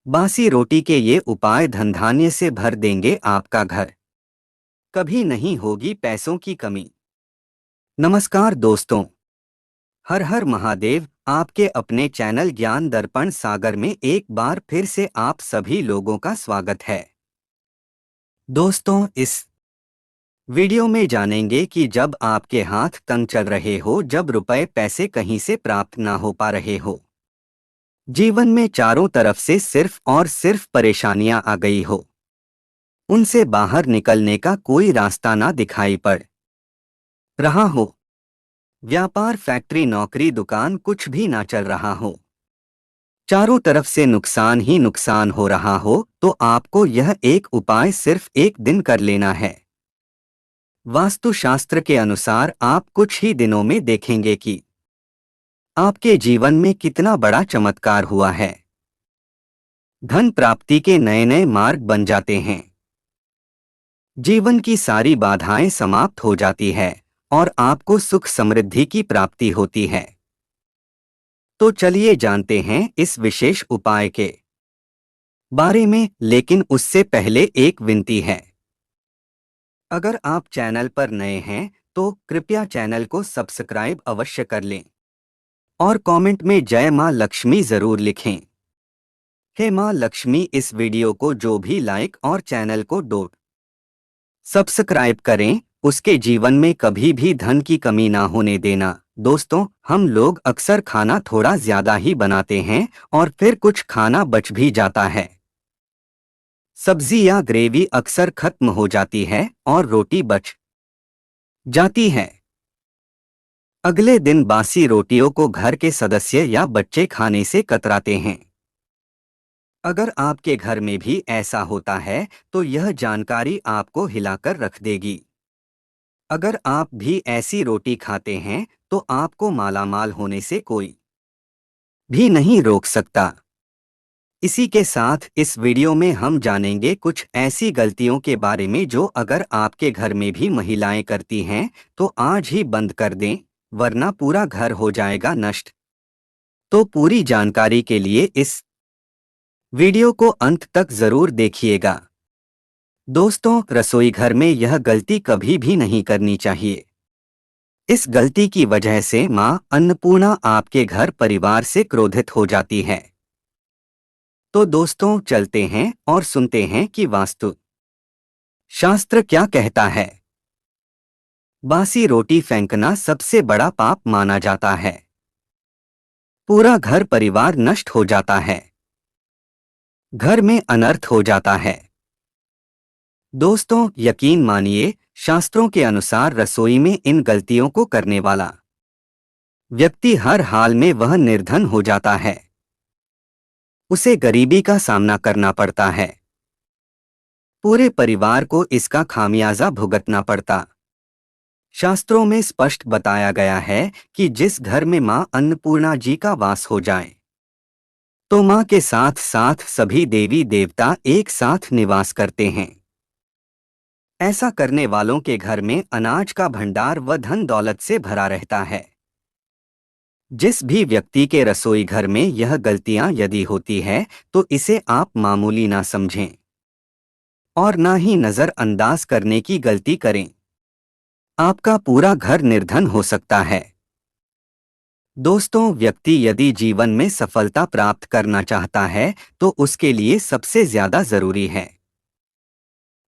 बासी रोटी के ये उपाय धन धान्य से भर देंगे आपका घर। कभी नहीं होगी पैसों की कमी। नमस्कार दोस्तों, हर हर महादेव। आपके अपने चैनल ज्ञान दर्पण सागर में एक बार फिर से आप सभी लोगों का स्वागत है। दोस्तों, इस वीडियो में जानेंगे कि जब आपके हाथ तंग चल रहे हो, जब रुपए पैसे कहीं से प्राप्त ना हो पा रहे हो, जीवन में चारों तरफ से सिर्फ और सिर्फ परेशानियां आ गई हो, उनसे बाहर निकलने का कोई रास्ता ना दिखाई पड़ रहा हो, व्यापार फैक्ट्री नौकरी दुकान कुछ भी ना चल रहा हो, चारों तरफ से नुकसान ही नुकसान हो रहा हो, तो आपको यह एक उपाय सिर्फ एक दिन कर लेना है। वास्तुशास्त्र के अनुसार आप कुछ ही दिनों में देखेंगे कि आपके जीवन में कितना बड़ा चमत्कार हुआ है। धन प्राप्ति के नए नए मार्ग बन जाते हैं, जीवन की सारी बाधाएं समाप्त हो जाती है और आपको सुख समृद्धि की प्राप्ति होती है। तो चलिए जानते हैं इस विशेष उपाय के बारे में, लेकिन उससे पहले एक विनती है। अगर आप चैनल पर नए हैं तो कृपया चैनल को सब्सक्राइब अवश्य कर लें और कमेंट में जय मां लक्ष्मी जरूर लिखें। हे मां लक्ष्मी, इस वीडियो को जो भी लाइक और चैनल को सब्सक्राइब करें, उसके जीवन में कभी भी धन की कमी ना होने देना। दोस्तों, हम लोग अक्सर खाना थोड़ा ज्यादा ही बनाते हैं और फिर कुछ खाना बच भी जाता है। सब्जी या ग्रेवी अक्सर खत्म हो जाती है और रोटी बच जाती है। अगले दिन बासी रोटियों को घर के सदस्य या बच्चे खाने से कतराते हैं। अगर आपके घर में भी ऐसा होता है तो यह जानकारी आपको हिलाकर रख देगी। अगर आप भी ऐसी रोटी खाते हैं तो आपको मालामाल होने से कोई भी नहीं रोक सकता। इसी के साथ इस वीडियो में हम जानेंगे कुछ ऐसी गलतियों के बारे में जो अगर आपके घर में भी महिलाएं करती हैं तो आज ही बंद कर दें, वरना पूरा घर हो जाएगा नष्ट। तो पूरी जानकारी के लिए इस वीडियो को अंत तक जरूर देखिएगा। दोस्तों, रसोई घर में यह गलती कभी भी नहीं करनी चाहिए। इस गलती की वजह से मां अन्नपूर्णा आपके घर परिवार से क्रोधित हो जाती है। तो दोस्तों, चलते हैं और सुनते हैं कि वास्तु शास्त्र क्या कहता है। बासी रोटी फेंकना सबसे बड़ा पाप माना जाता है। पूरा घर परिवार नष्ट हो जाता है, घर में अनर्थ हो जाता है। दोस्तों, यकीन मानिए, शास्त्रों के अनुसार रसोई में इन गलतियों को करने वाला व्यक्ति हर हाल में वह निर्धन हो जाता है। उसे गरीबी का सामना करना पड़ता है, पूरे परिवार को इसका खामियाजा भुगतना पड़ता। शास्त्रों में स्पष्ट बताया गया है कि जिस घर में मां अन्नपूर्णा जी का वास हो जाए तो मां के साथ साथ सभी देवी देवता एक साथ निवास करते हैं। ऐसा करने वालों के घर में अनाज का भंडार व धन दौलत से भरा रहता है। जिस भी व्यक्ति के रसोई घर में यह गलतियां यदि होती है तो इसे आप मामूली ना समझें और ना ही नजरअंदाज करने की गलती करें। आपका पूरा घर निर्धन हो सकता है। दोस्तों, व्यक्ति यदि जीवन में सफलता प्राप्त करना चाहता है तो उसके लिए सबसे ज्यादा जरूरी है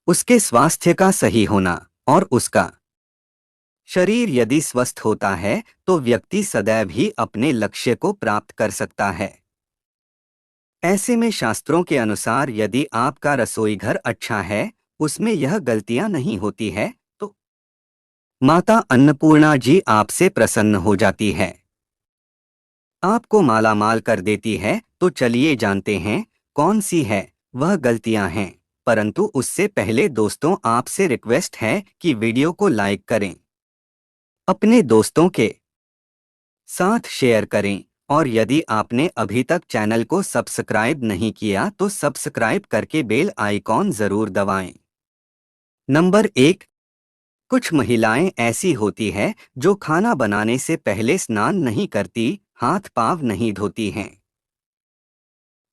उसके स्वास्थ्य का सही होना, और उसका शरीर यदि स्वस्थ होता है तो व्यक्ति सदैव ही अपने लक्ष्य को प्राप्त कर सकता है। ऐसे में शास्त्रों के अनुसार यदि आपका रसोई घर अच्छा है, उसमें यह गलतियां नहीं होती है, तो माता अन्नपूर्णा जी आपसे प्रसन्न हो जाती है, आपको मालामाल कर देती है। तो चलिए जानते हैं कौन सी है वह गलतियां हैं। परंतु उससे पहले दोस्तों, आपसे रिक्वेस्ट है कि वीडियो को लाइक करें, अपने दोस्तों के साथ शेयर करें, और यदि आपने अभी तक चैनल को सब्सक्राइब नहीं किया तो सब्सक्राइब करके बेल आइकॉन जरूर दबाएं। नंबर 1, कुछ महिलाएं ऐसी होती है जो खाना बनाने से पहले स्नान नहीं करती, हाथ पांव नहीं धोती हैं।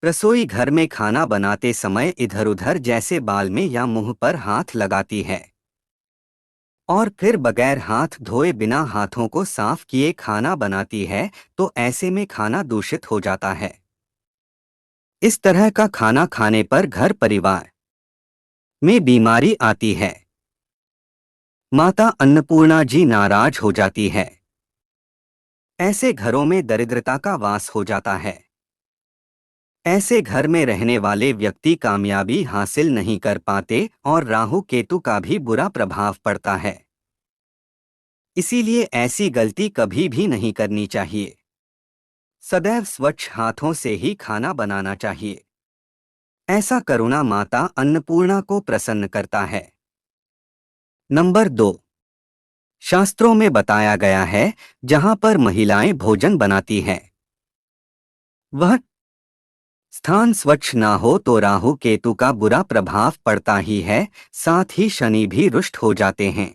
रसोई घर में खाना बनाते समय इधर उधर जैसे बाल में या मुंह पर हाथ लगाती है और फिर बगैर हाथ धोए बिना हाथों को साफ किए खाना बनाती है, तो ऐसे में खाना दूषित हो जाता है। इस तरह का खाना खाने पर घर परिवार में बीमारी आती है। माता अन्नपूर्णा जी नाराज हो जाती है। ऐसे घरों में दरिद्रता का वास हो जाता है। ऐसे घर में रहने वाले व्यक्ति कामयाबी हासिल नहीं कर पाते और राहु केतु का भी बुरा प्रभाव पड़ता है। इसीलिए ऐसी गलती कभी भी नहीं करनी चाहिए। सदैव स्वच्छ हाथों से ही खाना बनाना चाहिए। ऐसा करुणा माता अन्नपूर्णा को प्रसन्न करता है। नंबर 2, शास्त्रों में बताया गया है, जहां पर महिलाएं भोजन बनाती हैं, वह स्थान स्वच्छ ना हो तो राहु केतु का बुरा प्रभाव पड़ता ही है, साथ ही शनि भी रुष्ट हो जाते हैं।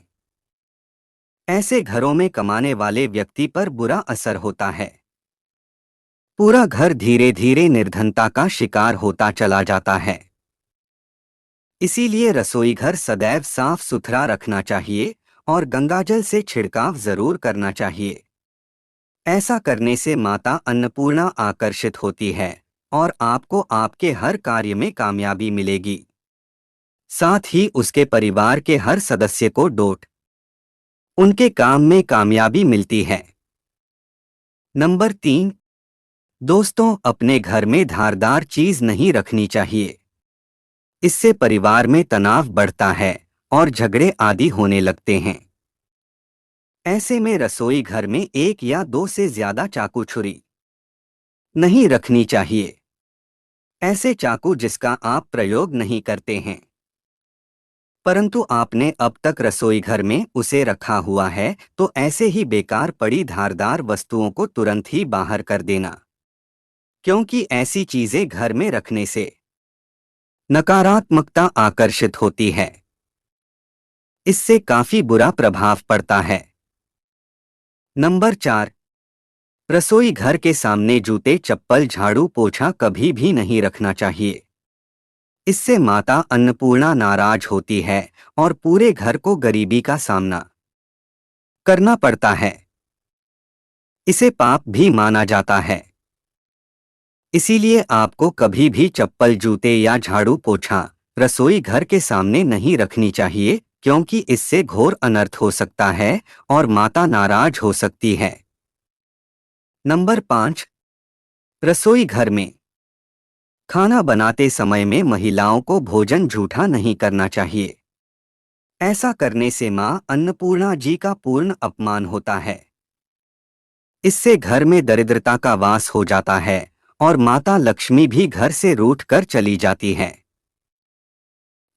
ऐसे घरों में कमाने वाले व्यक्ति पर बुरा असर होता है। पूरा घर धीरे धीरे निर्धनता का शिकार होता चला जाता है। इसीलिए रसोई घर सदैव साफ सुथरा रखना चाहिए और गंगाजल से छिड़काव जरूर करना चाहिए। ऐसा करने से माता अन्नपूर्णा आकर्षित होती है और आपको आपके हर कार्य में कामयाबी मिलेगी। साथ ही उसके परिवार के हर सदस्य को उनके काम में कामयाबी मिलती है। नंबर 3, दोस्तों, अपने घर में धारदार चीज नहीं रखनी चाहिए। इससे परिवार में तनाव बढ़ता है और झगड़े आदि होने लगते हैं। ऐसे में रसोई घर में एक या दो से ज्यादा चाकू छुरी नहीं रखनी चाहिए। ऐसे चाकू जिसका आप प्रयोग नहीं करते हैं, परंतु आपने अब तक रसोई घर में उसे रखा हुआ है, तो ऐसे ही बेकार पड़ी धारदार वस्तुओं को तुरंत ही बाहर कर देना, क्योंकि ऐसी चीजें घर में रखने से नकारात्मकता आकर्षित होती है। इससे काफी बुरा प्रभाव पड़ता है। नंबर 4, रसोई घर के सामने जूते चप्पल झाड़ू पोछा कभी भी नहीं रखना चाहिए। इससे माता अन्नपूर्णा नाराज होती है और पूरे घर को गरीबी का सामना करना पड़ता है। इसे पाप भी माना जाता है। इसीलिए आपको कभी भी चप्पल जूते या झाड़ू पोछा रसोई घर के सामने नहीं रखनी चाहिए, क्योंकि इससे घोर अनर्थ हो सकता है और माता नाराज हो सकती है। नंबर 5, रसोई घर में खाना बनाते समय में महिलाओं को भोजन जूठा नहीं करना चाहिए। ऐसा करने से मां अन्नपूर्णा जी का पूर्ण अपमान होता है। इससे घर में दरिद्रता का वास हो जाता है और माता लक्ष्मी भी घर से रूठ कर चली जाती है।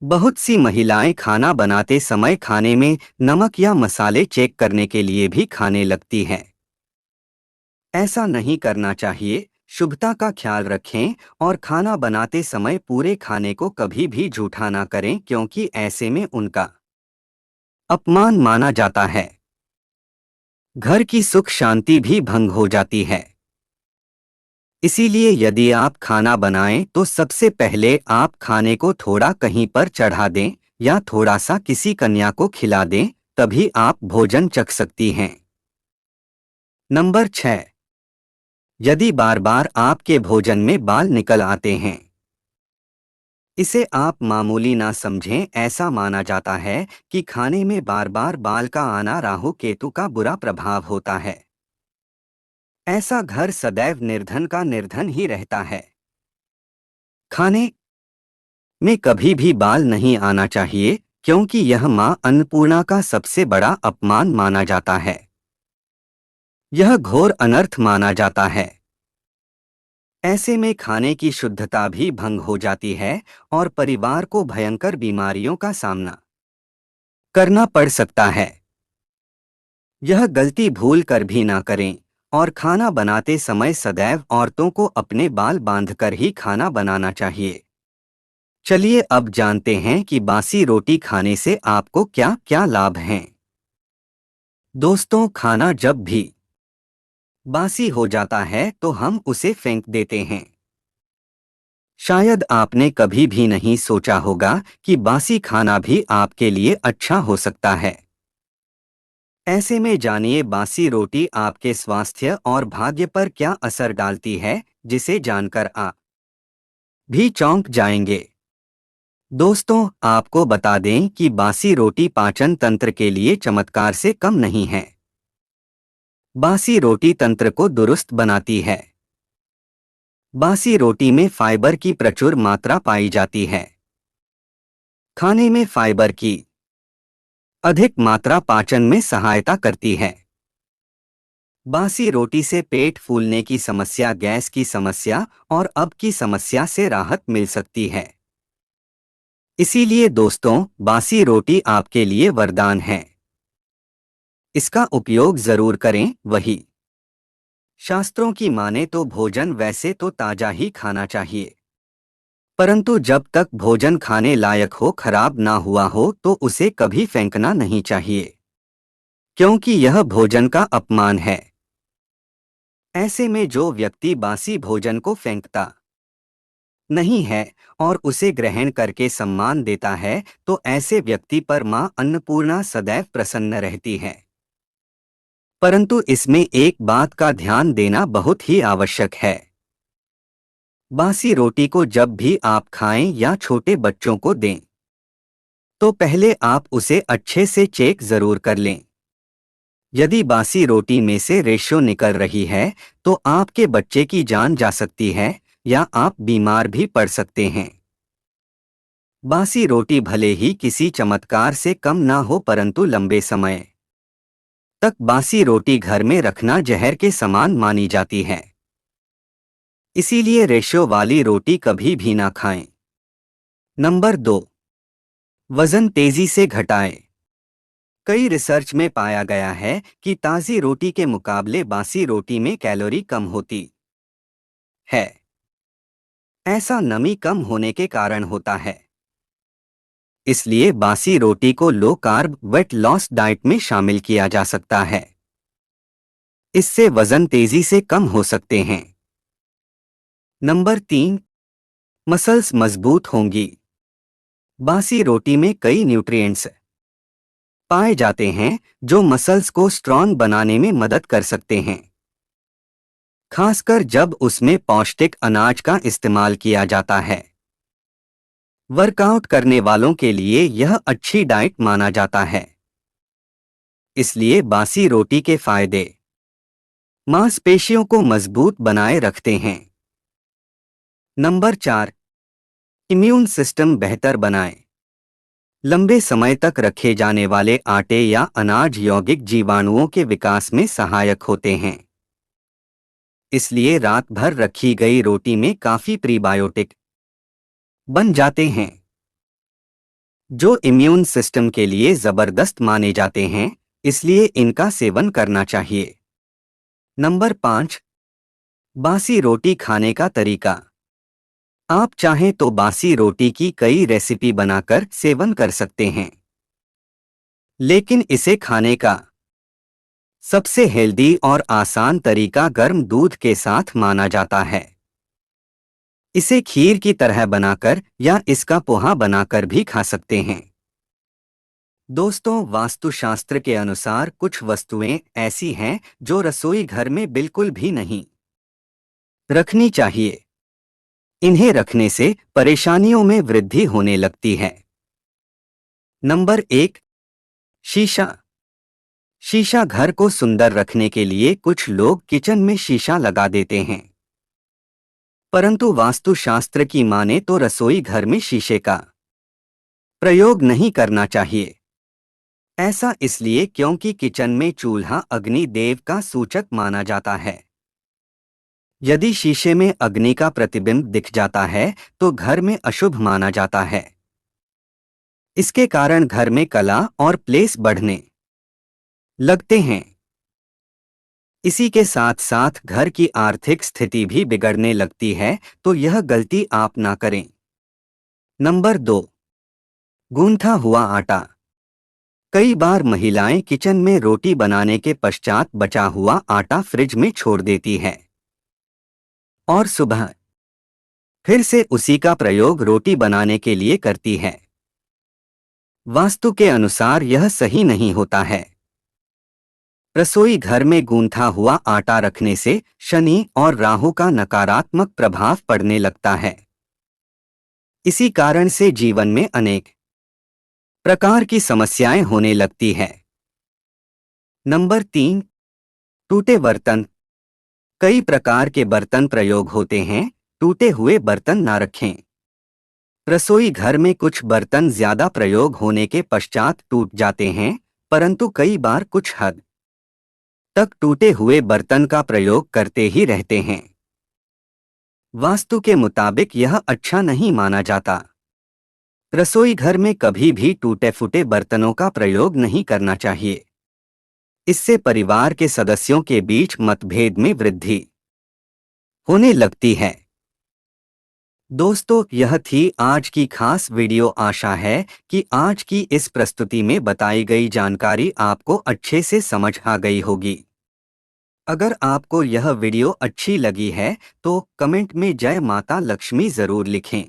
बहुत सी महिलाएं खाना बनाते समय खाने में नमक या मसाले चेक करने के लिए भी खाने लगती हैं। ऐसा नहीं करना चाहिए। शुभता का ख्याल रखें और खाना बनाते समय पूरे खाने को कभी भी जूठा ना करें, क्योंकि ऐसे में उनका अपमान माना जाता है। घर की सुख शांति भी भंग हो जाती है। इसीलिए यदि आप खाना बनाएं तो सबसे पहले आप खाने को थोड़ा कहीं पर चढ़ा दें या थोड़ा सा किसी कन्या को खिला दें, तभी आप भोजन चख सकती हैं। नंबर 6, यदि बार बार आपके भोजन में बाल निकल आते हैं, इसे आप मामूली ना समझें। ऐसा माना जाता है कि खाने में बार बार बाल का आना राहु केतु का बुरा प्रभाव होता है। ऐसा घर सदैव निर्धन का निर्धन ही रहता है। खाने में कभी भी बाल नहीं आना चाहिए, क्योंकि यह मां अन्नपूर्णा का सबसे बड़ा अपमान माना जाता है। यह घोर अनर्थ माना जाता है। ऐसे में खाने की शुद्धता भी भंग हो जाती है और परिवार को भयंकर बीमारियों का सामना करना पड़ सकता है। यह गलती भूल कर भी ना करें और खाना बनाते समय सदैव औरतों को अपने बाल बांधकर ही खाना बनाना चाहिए। चलिए अब जानते हैं कि बासी रोटी खाने से आपको क्या क्या लाभ हैं। दोस्तों, खाना जब भी बासी हो जाता है तो हम उसे फेंक देते हैं। शायद आपने कभी भी नहीं सोचा होगा कि बासी खाना भी आपके लिए अच्छा हो सकता है। ऐसे में जानिए बासी रोटी आपके स्वास्थ्य और भाग्य पर क्या असर डालती है, जिसे जानकर आप भी चौंक जाएंगे। दोस्तों, आपको बता दें कि बासी रोटी पाचन तंत्र के लिए चमत्कार से कम नहीं है। बासी रोटी तंत्र को दुरुस्त बनाती है। बासी रोटी में फाइबर की प्रचुर मात्रा पाई जाती है। खाने में फाइबर की अधिक मात्रा पाचन में सहायता करती है। बासी रोटी से पेट फूलने की समस्या, गैस की समस्या और अब की समस्या से राहत मिल सकती है। इसीलिए दोस्तों, बासी रोटी आपके लिए वरदान है। इसका उपयोग जरूर करें। वही शास्त्रों की माने तो भोजन वैसे तो ताजा ही खाना चाहिए, परंतु जब तक भोजन खाने लायक हो, खराब ना हुआ हो, तो उसे कभी फेंकना नहीं चाहिए, क्योंकि यह भोजन का अपमान है। ऐसे में जो व्यक्ति बासी भोजन को फेंकता नहीं है और उसे ग्रहण करके सम्मान देता है, तो ऐसे व्यक्ति पर मां अन्नपूर्णा सदैव प्रसन्न रहती है। परंतु इसमें एक बात का ध्यान देना बहुत ही आवश्यक है। बासी रोटी को जब भी आप खाएं या छोटे बच्चों को दें, तो पहले आप उसे अच्छे से चेक जरूर कर लें। यदि बासी रोटी में से रेशो निकल रही है, तो आपके बच्चे की जान जा सकती है या आप बीमार भी पड़ सकते हैं। बासी रोटी भले ही किसी चमत्कार से कम ना हो, परंतु लंबे समय तक बासी रोटी घर में रखना जहर के समान मानी जाती है। इसीलिए रेशो वाली रोटी कभी भी ना खाएं। नंबर 2, वजन तेजी से घटाएं। कई रिसर्च में पाया गया है कि ताज़ी रोटी के मुकाबले बासी रोटी में कैलोरी कम होती है। ऐसा नमी कम होने के कारण होता है। इसलिए बासी रोटी को low carb weight loss diet में शामिल किया जा सकता है। इससे वजन तेजी से कम हो सकते हैं। नंबर 3, मसल्स मजबूत होंगी। बासी रोटी में कई न्यूट्रिएंट्स पाए जाते हैं जो मसल्स को स्ट्रॉन्ग बनाने में मदद कर सकते हैं, खासकर जब उसमें पौष्टिक अनाज का इस्तेमाल किया जाता है। वर्कआउट करने वालों के लिए यह अच्छी डाइट माना जाता है। इसलिए बासी रोटी के फायदे मांसपेशियों को मजबूत बनाए रखते हैं। नंबर 4, इम्यून सिस्टम बेहतर बनाएं। लंबे समय तक रखे जाने वाले आटे या अनाज यौगिक जीवाणुओं के विकास में सहायक होते हैं। इसलिए रात भर रखी गई रोटी में काफी प्रीबायोटिक बन जाते हैं, जो इम्यून सिस्टम के लिए जबरदस्त माने जाते हैं। इसलिए इनका सेवन करना चाहिए। नंबर 5, बासी रोटी खाने का तरीका। आप चाहें तो बासी रोटी की कई रेसिपी बनाकर सेवन कर सकते हैं, लेकिन इसे खाने का सबसे हेल्दी और आसान तरीका गर्म दूध के साथ माना जाता है। इसे खीर की तरह बनाकर या इसका पोहा बनाकर भी खा सकते हैं। दोस्तों, वास्तुशास्त्र के अनुसार कुछ वस्तुएं ऐसी हैं जो रसोई घर में बिल्कुल भी नहीं रखनी चाहिए। इन्हें रखने से परेशानियों में वृद्धि होने लगती है। नंबर 1, शीशा। शीशा घर को सुंदर रखने के लिए कुछ लोग किचन में शीशा लगा देते हैं, परंतु वास्तुशास्त्र की माने तो रसोई घर में शीशे का प्रयोग नहीं करना चाहिए। ऐसा इसलिए क्योंकि किचन में चूल्हा अग्नि देव का सूचक माना जाता है। यदि शीशे में अग्नि का प्रतिबिंब दिख जाता है तो घर में अशुभ माना जाता है। इसके कारण घर में कला और क्लेश बढ़ने लगते हैं। इसी के साथ साथ घर की आर्थिक स्थिति भी बिगड़ने लगती है, तो यह गलती आप ना करें। नंबर 2, गूंथा हुआ आटा। कई बार महिलाएं किचन में रोटी बनाने के पश्चात बचा हुआ आटा फ्रिज में छोड़ देती है और सुबह फिर से उसी का प्रयोग रोटी बनाने के लिए करती है। वास्तु के अनुसार यह सही नहीं होता है। रसोई घर में गूंथा हुआ आटा रखने से शनि और राहु का नकारात्मक प्रभाव पड़ने लगता है। इसी कारण से जीवन में अनेक प्रकार की समस्याएं होने लगती है। नंबर 3, टूटे बर्तन। कई प्रकार के बर्तन प्रयोग होते हैं, टूटे हुए बर्तन ना रखें। रसोई घर में कुछ बर्तन ज्यादा प्रयोग होने के पश्चात टूट जाते हैं, परंतु कई बार कुछ हद तक टूटे हुए बर्तन का प्रयोग करते ही रहते हैं। वास्तु के मुताबिक यह अच्छा नहीं माना जाता। रसोई घर में कभी भी टूटे फूटे बर्तनों का प्रयोग नहीं करना चाहिए। इससे परिवार के सदस्यों के बीच मतभेद में वृद्धि होने लगती है। दोस्तों, यह थी आज की खास वीडियो। आशा है कि आज की इस प्रस्तुति में बताई गई जानकारी आपको अच्छे से समझ आ गई होगी। अगर आपको यह वीडियो अच्छी लगी है तो कमेंट में जय माता लक्ष्मी जरूर लिखें।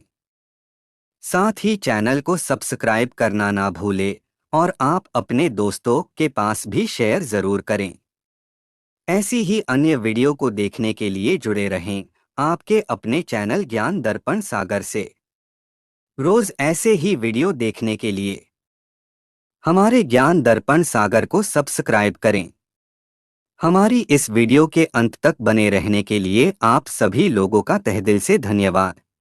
साथ ही चैनल को सब्सक्राइब करना ना भूलें और आप अपने दोस्तों के पास भी शेयर जरूर करें। ऐसी ही अन्य वीडियो को देखने के लिए जुड़े रहें आपके अपने चैनल ज्ञान दर्पण सागर से। रोज ऐसे ही वीडियो देखने के लिए हमारे ज्ञान दर्पण सागर को सब्सक्राइब करें। हमारी इस वीडियो के अंत तक बने रहने के लिए आप सभी लोगों का तहे दिल से धन्यवाद।